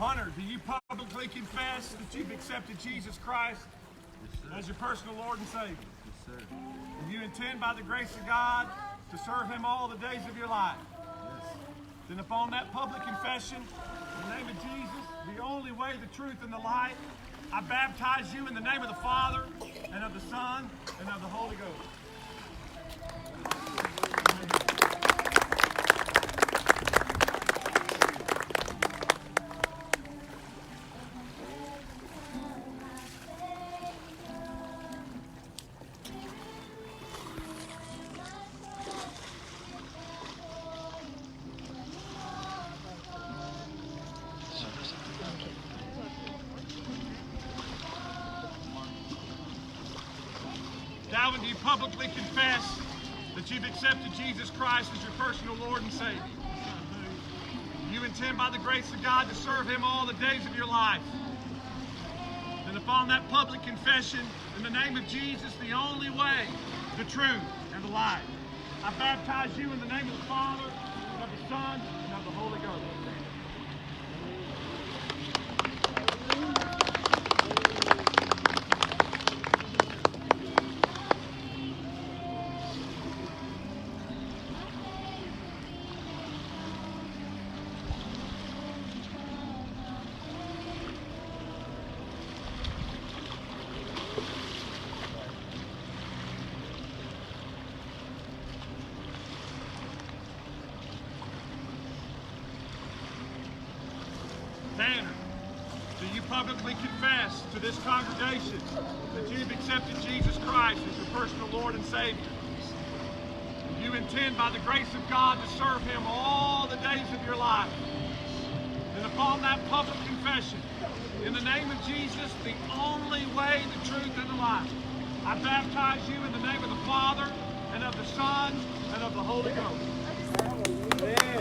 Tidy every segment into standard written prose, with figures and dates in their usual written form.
Hunter, do you publicly confess that you've accepted Jesus Christ as your personal Lord and Savior? Yes, sir. And you intend by the grace of God to serve Him all the days of your life? Yes. Then upon that public confession, in the name of Jesus, the only way, the truth, and the light, I baptize you in the name of the Father, and of the Son, and of the Holy Ghost. Calvin, do you publicly confess that you've accepted Jesus Christ as your personal Lord and Savior? You intend by the grace of God to serve Him all the days of your life. And upon that public confession, in the name of Jesus, the only way, the truth, and the life, I baptize you in the name of the Father, and of the Son, and of the Holy Ghost. Tanner, do you publicly confess to this congregation that you've accepted Jesus Christ as your personal Lord and Savior? You intend by the grace of God to serve Him all the days of your life. And upon that public confession, in the name of Jesus, the only way, the truth, and the life, I baptize you in the name of the Father, and of the Son, and of the Holy Ghost. Amen.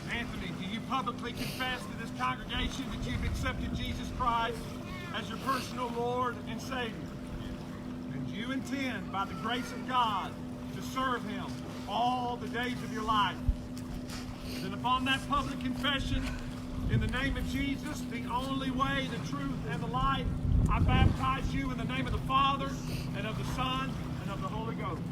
Anthony, do you publicly confess to this congregation that you've accepted Jesus Christ as your personal Lord and Savior? And you intend, by the grace of God, to serve Him all the days of your life. Then upon that public confession, in the name of Jesus, the only way, the truth, and the light, I baptize you in the name of the Father, and of the Son, and of the Holy Ghost.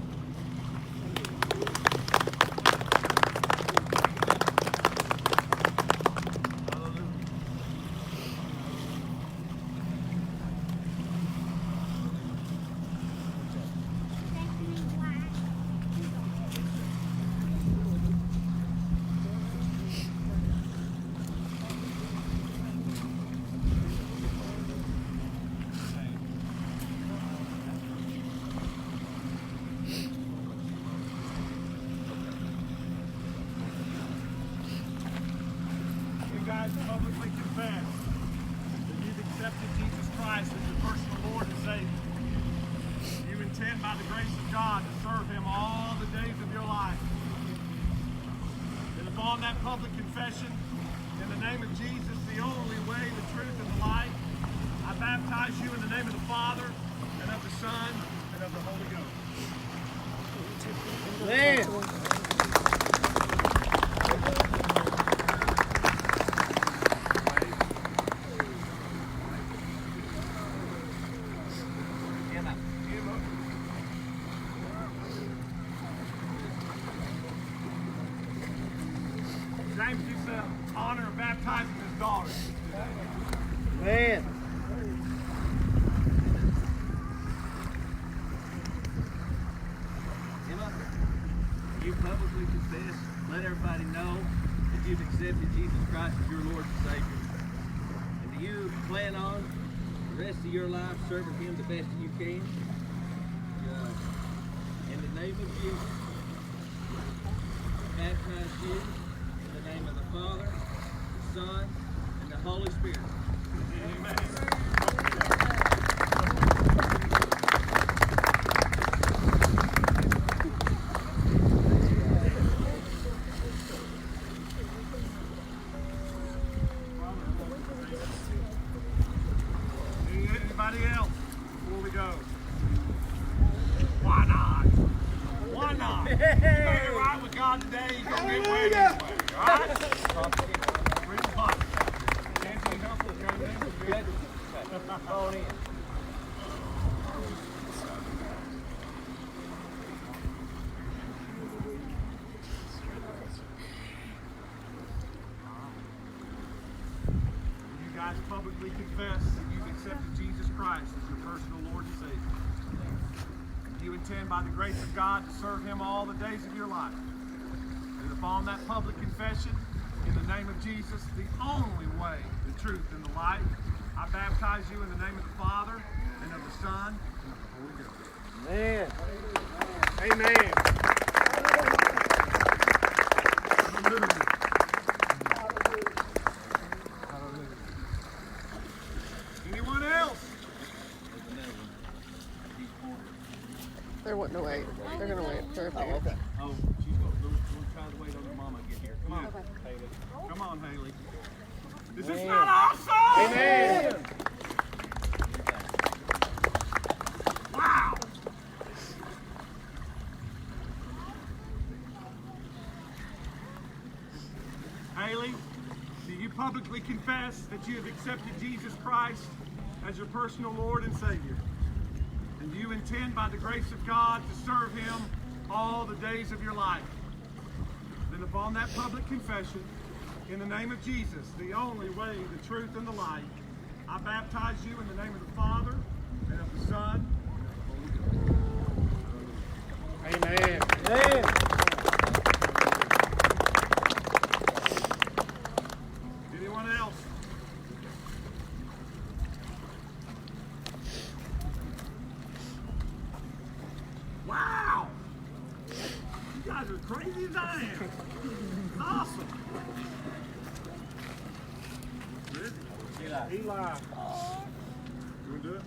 Publicly confess that you've accepted Jesus Christ as your personal Lord and Savior. You intend by the grace of God to serve Him all the days of your life. And upon that public confession, in the name of Jesus, the only way, the truth, and the light, I baptize you in the name of the Father, and of the Son, and of the Holy Ghost. Man. James used to honor of baptizing his daughter. Man. Emma, you publicly confess, let everybody know that you've accepted Jesus Christ as your Lord and Savior. And do you plan on the rest of your life serving Him the best you can? In the name of Jesus, I baptize you in the name of the Father, the Son, and the Holy Spirit. Amen. on in. You guys publicly confess that you've accepted Jesus Christ as your personal Lord and Savior. You intend by the grace of God to serve Him all the days of your life. And upon that public confession, in the name of Jesus, the only way, the truth, and the light, I baptize you in the name of the Father, and of the Son, and of the Holy Ghost. Man. Amen. Hallelujah. Hallelujah. Anyone else? They're wanting to wait. They're going to wait for a Oh, minute. okay. Oh, she's going to try to wait on your mama to get here. Come on, Haley. Come on, Haley. Is this not awesome? Amen. Wow. Haley, do you publicly confess that you have accepted Jesus Christ as your personal Lord and Savior? And you intend by the grace of God to serve Him all the days of your life? Then upon that public confession, in the name of Jesus, the only way, the truth, and the light, I baptize you in the name of the Father, and of the Son, and of the Holy Ghost. Amen. Amen. Anyone else? Wow! You guys are crazy as I am. It's awesome. Ready? Eli. Eli. You want to do it?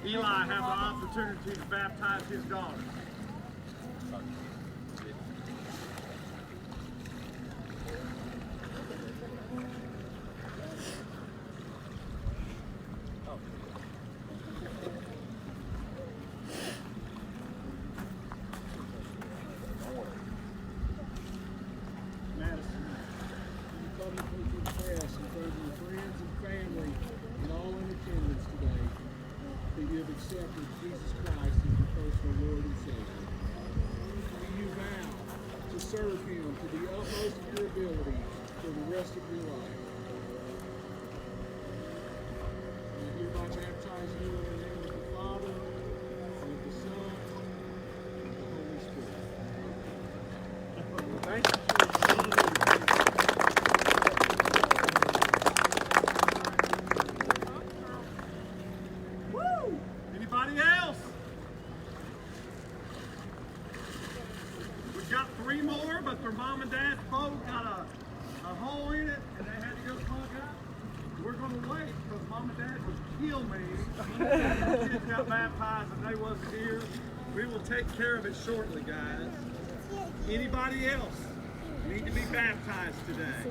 Eli had the opportunity to baptize his daughter. Madison, you publicly confess in front of your friends and family and all in attendance today that you have accepted Jesus Christ as your personal Lord and Savior. Do you vow to serve Him to the utmost of your ability for the rest of your life? I hereby baptize you in the name of the Father, and of the Son, and of the Holy Spirit. Thank you. Woo! Anybody else? We've got 3 more, but their mom and dad's boat got a hole in it, and they had to go plug up. We're going to wait because mom and dad would kill me. The kids got baptized and they wasn't here. We will take care of it shortly, guys. Anybody else need to be baptized today?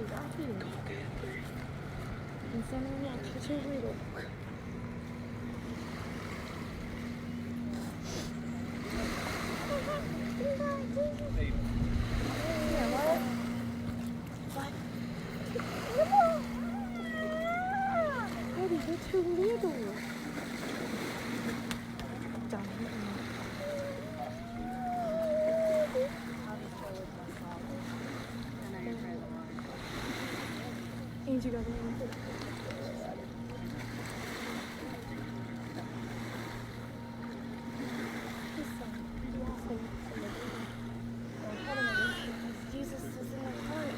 Daddy, you're too little. And you got it. Jesus is in my heart.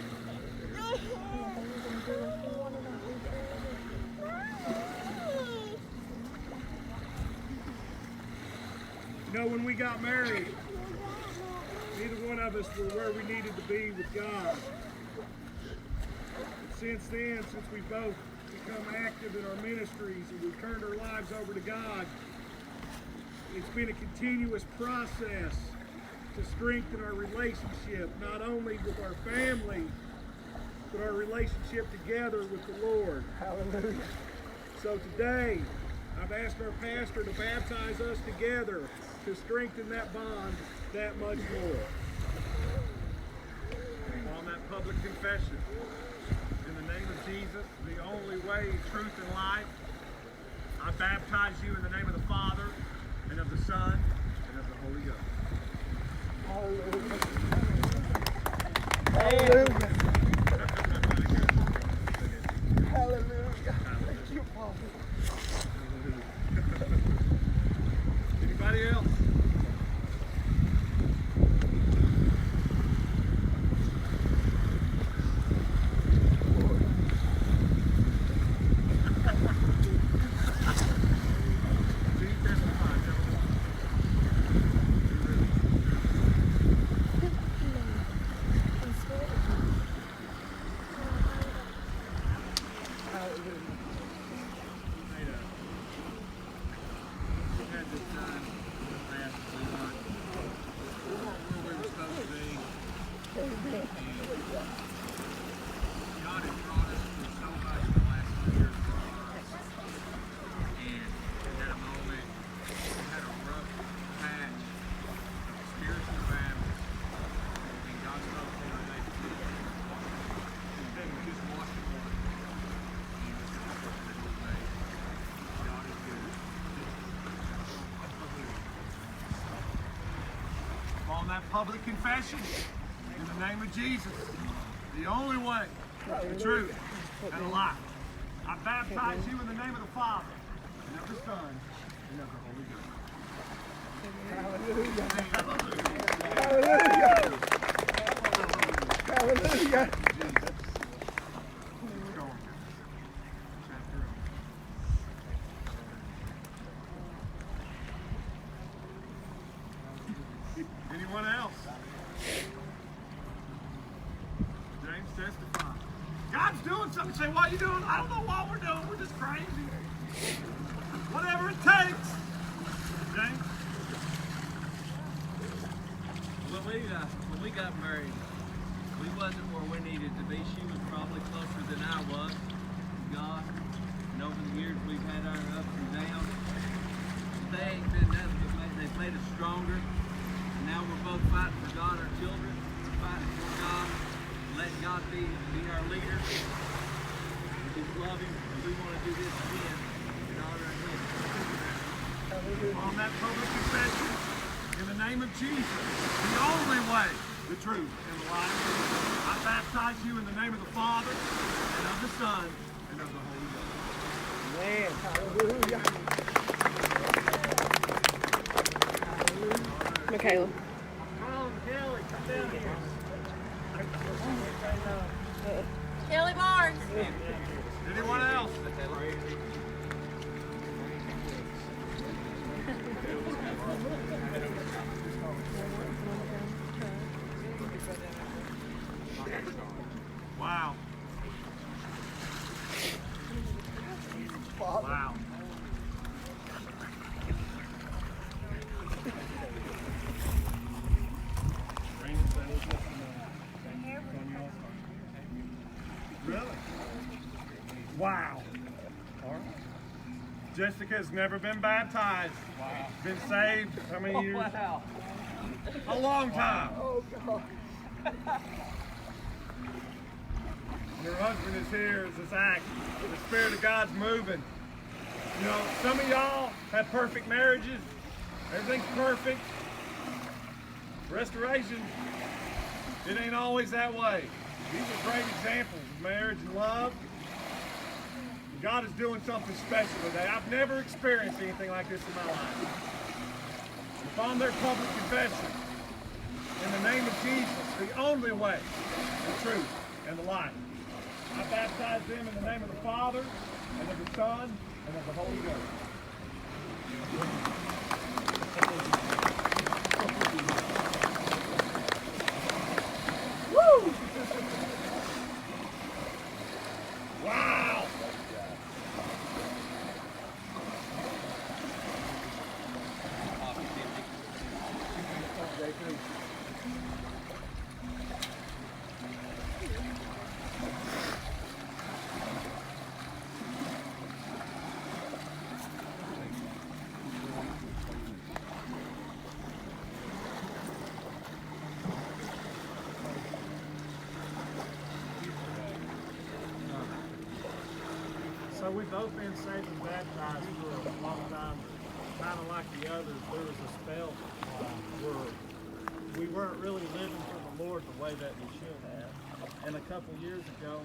You know, when we got married, neither one of us were where we needed to be with God. But since then, since we've both become active in our ministries and we've turned our lives over to God, it's been a continuous process to strengthen our relationship, not only with our family, but our relationship together with the Lord. Hallelujah. So today, I've asked our pastor to baptize us together to strengthen that bond that much more. On that public confession, in the name of Jesus, the only way, truth, and life, I baptize you in the name of the Father, and of the Son, and of the Holy Ghost. Hallelujah. Hallelujah. Thank you, Father. Anybody else? On that public confession, in the name of Jesus, the only way, the truth, and the life. I baptize you in the name of the Father, and of the Son, and of the Holy Ghost. Hallelujah. Hallelujah. Anyone else? James testify. God's doing something. Say, what are you doing? I don't know what we're doing. We're just crazy. Whatever it takes. James? When we got married, we wasn't where we needed to be. She was probably closer than I was to God. And over the years, we've had our ups and downs. They ain't been nothing but they've made us stronger. And now we're both fighting for God, our children. We're fighting for God. Let God be our leader. We just love Him. And we want to do this again in honor of Him. On that public confession, in the name of Jesus, the only way, the truth, and the life, I baptize you in the name of the Father, and of the Son, and of the Holy Ghost. Man, hallelujah. Michaela. Kelly, come down here. Kelly Barnes. Anyone else? Wow. Wow. Really? Wow. All right. Jessica's never been baptized. Wow. Been saved how many years? Wow. A long time. Oh, God. Your husband is here as this act. The Spirit of God's moving. You know, some of y'all have perfect marriages. Everything's perfect. Restoration, it ain't always that way. These are great examples of marriage and love. God is doing something special today. I've never experienced anything like this in my life. Upon their public confession, in the name of Jesus, the only way, the truth, and the life, I baptize them in the name of the Father, and of the Son, and of the Holy Ghost. Woo! Wow! we've both been saved and baptized for a long time. Kind of like the others, there was a spell where we weren't really living for the Lord the way that we should have. And a couple years ago,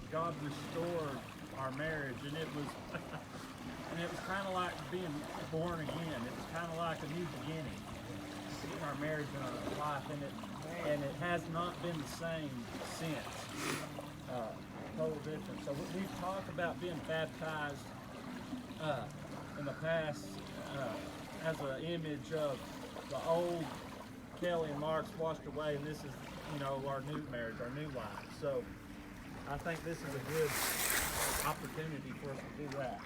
God restored our marriage, and it was kind of like being born again. It was kind of like a new beginning in our marriage and our life, and it has not been the same since. Total difference. So we've talked about being baptized in the past as an image of the old Kelly and Mark's washed away, and this is, our new marriage, our new life. So I think this is a good opportunity for us to do that.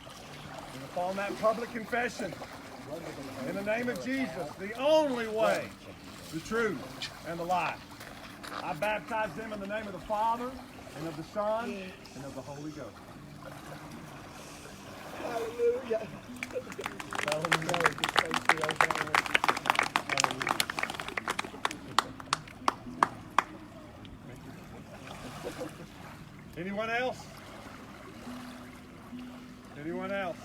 And upon that public confession, in the name of Jesus, the only way, the truth, and the life, I baptize them in the name of the Father, and of the Son, and of the Holy Ghost. Hallelujah. Anyone else? Anyone else?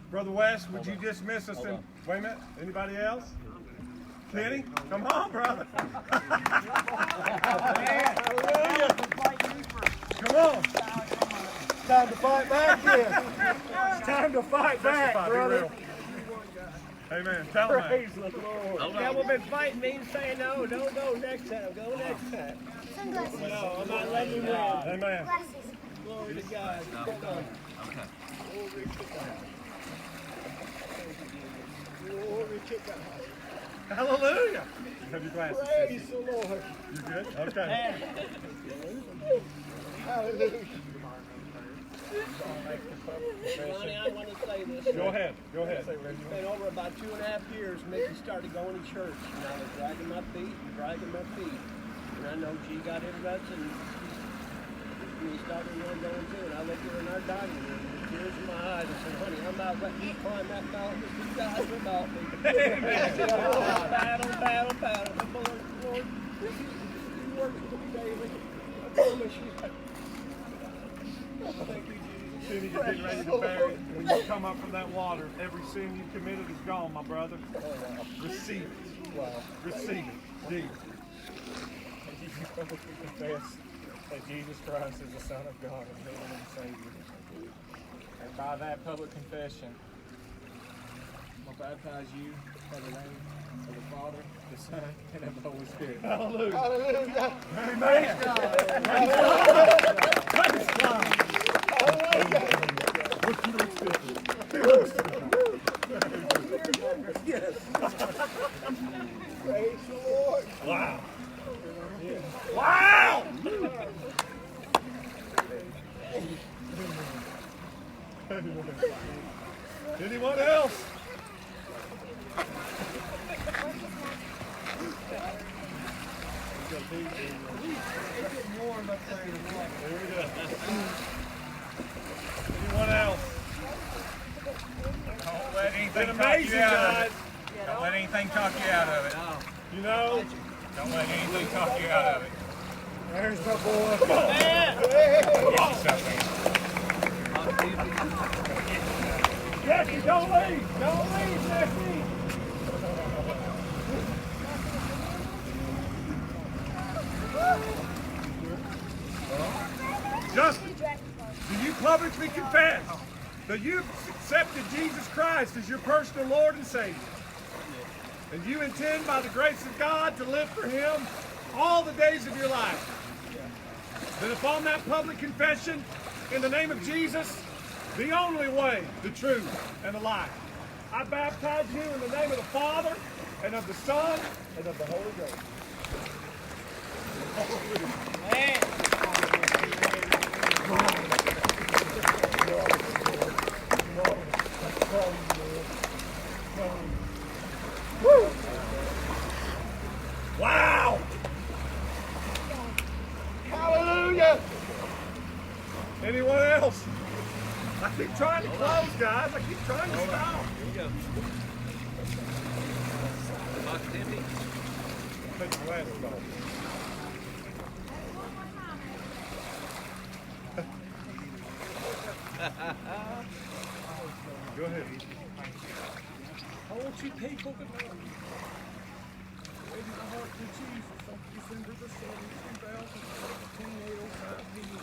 Brother West, would you dismiss us in... Wait a minute. Anybody else? Kenny? Come on, brother. Hallelujah. Come on. It's time to fight back here. It's time to fight back, brother. Amen. Tell him Praise the Lord. The devil been fighting me and saying, no, don't go next time. Go next time. Sunglasses. No, I'm not letting you win. Amen. Glasses. Glory to God. Okay. Glory to God. Glory to God. Hallelujah. Have your glasses. Praise the Lord. You good? Okay. Hallelujah. Ronnie, I want to say this. Go ahead. Go ahead. It's been over about 2.5 years. Mickey started going to church, and I was dragging my feet. And I know G got interested, and we started going too. And I looked at her in our dining room with tears in my eyes and said, honey, I'm not letting you climb that mountain if you guys without me. Battle. And Lord, you work with me daily. I promise you. Thank you, Jesus. Soon as you're getting ready to bury it, when you come up from that water, every sin you committed is gone, my brother. Receive it. Wow. Receive it. Jesus. You publicly confess that Jesus Christ is the Son of God and Lord and Savior. And by that public confession, I'll baptize you by the name of the Father, the Son, and of the Holy Spirit. Hallelujah. Hallelujah. Amen. Praise God. Yes. Praise the Lord. Wow. Wow. Anyone else? Here we go. Anyone else? Don't let anything Been talk amazing, you out guys. of it. Don't let anything talk you out of it. You know, Don't let anything talk you out of it. There's my boy. Jackie, don't leave. Don't leave, Jackie. Justin, do you publicly confess that you've accepted Jesus Christ as your personal Lord and Savior? And you intend, by the grace of God, to live for Him all the days of your life? Then upon that public confession, in the name of Jesus, the only way, the truth, and the life, I baptize you in the name of the Father, and of the Son, and of the Holy Ghost. Wow! Hallelujah! Anyone else? I keep trying to close, guys. I keep trying to stop. Here you go. last call. Go ahead. I want you people to know, in my heart in Jesus, on December the 7th, 2017, 8:05 p.m.,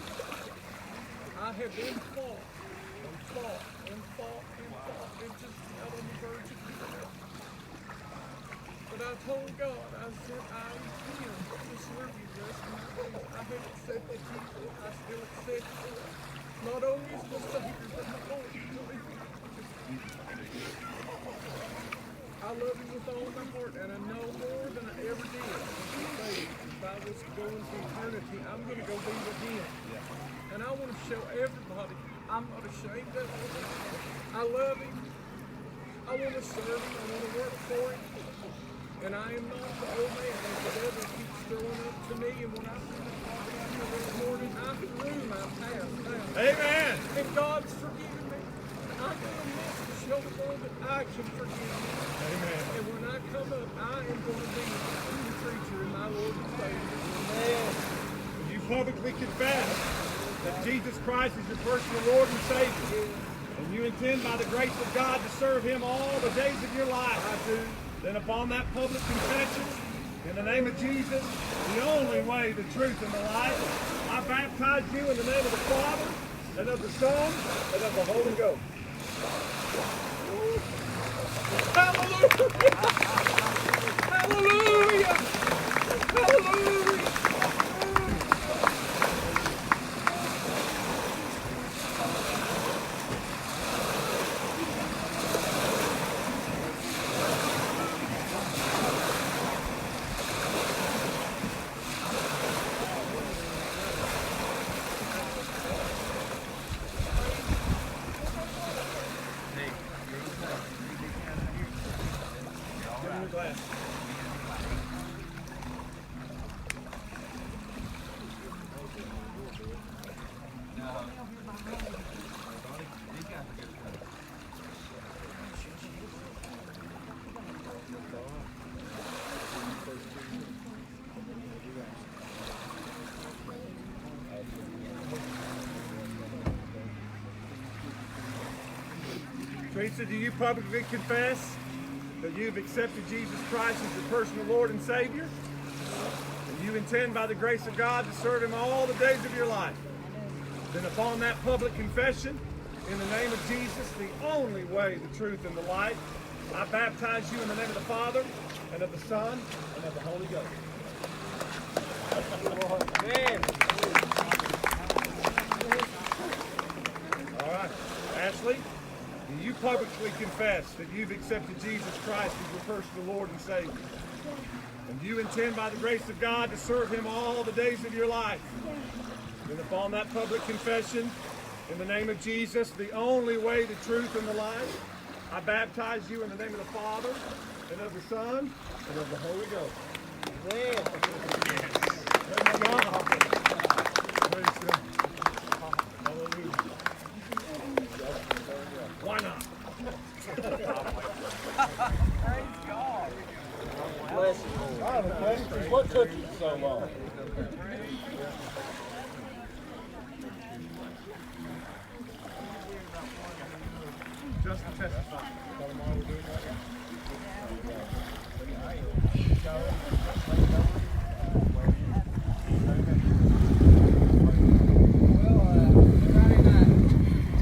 I have been fought and just out on the verge of giving up. But I told God, I said, I intend to serve you the rest of my days. I have accepted Jesus. I still accept you. Not only as my Savior, but my Lord. I love you with all my heart, and I know more than I ever did. If I was going to eternity, I'm going to go be with Him. And I want to show everybody I'm not ashamed of it. I love Him. I want to serve Him. I want to work for Him. And I am not the old man that the devil keeps throwing up to me. And when I see the this morning, I threw my past down. Amen. And God's forgiven me. I'm going to miss to show the world that I can forgive you. Amen. And when I come up, I am going to be a true preacher in my Lord and Savior. Amen. You publicly confess that Jesus Christ is your personal Lord and Savior. And you intend by the grace of God to serve Him all the days of your life. I do. Then upon that public confession, in the name of Jesus, the only way, the truth, and the life, I baptize you in the name of the Father, and of the Son, and of the Holy Ghost. Hallelujah! Hallelujah! Hallelujah! Teresa, do you publicly confess that you've accepted Jesus Christ as your personal Lord and Savior? And you intend by the grace of God to serve Him all the days of your life? Then upon that public confession, in the name of Jesus, the only way, the truth, and the life, I baptize you in the name of the Father, and of the Son, and of the Holy Ghost. Amen. All right. Ashley, do you publicly confess that you've accepted Jesus Christ as your personal Lord and Savior? And do you intend by the grace of God to serve Him all the days of your life? Then upon that public confession, in the name of Jesus, the only way, the truth, and the life, I baptize you in the name of the Father, and of the Son, and of the Holy Ghost. Praise God. Praise God. Hallelujah. Why not? Praise God. Bless you. I have a question. What took you so long? Justin testify. Tell them all we're doing right now. Friday night,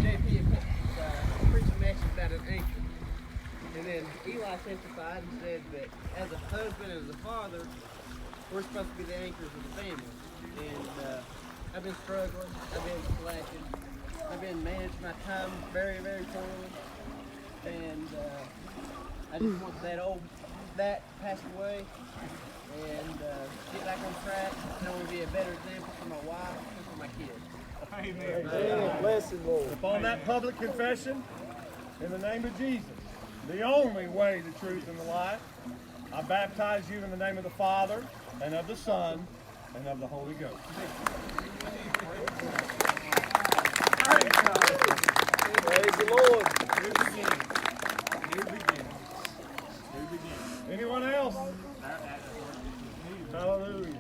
JP preached a message about an anchor. And then Eli testified and said that as a husband and as a father, we're supposed to be the anchors of the family. And I've been struggling, I've been slacking, I've been managing my time very, very poorly. And I just want that to pass away and get back on track. And I want to be a better example for my wife and for my kids. Amen. Bless you, Lord. Upon that public confession, in the name of Jesus, the only way, the truth, and the life, I baptize you in the name of the Father, and of the Son, and of the Holy Ghost. Praise the Lord. Anyone else? Hallelujah.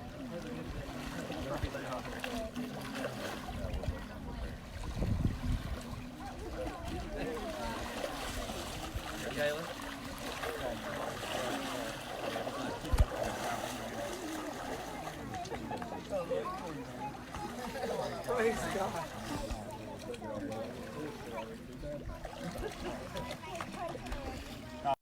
Jalen. Praise God.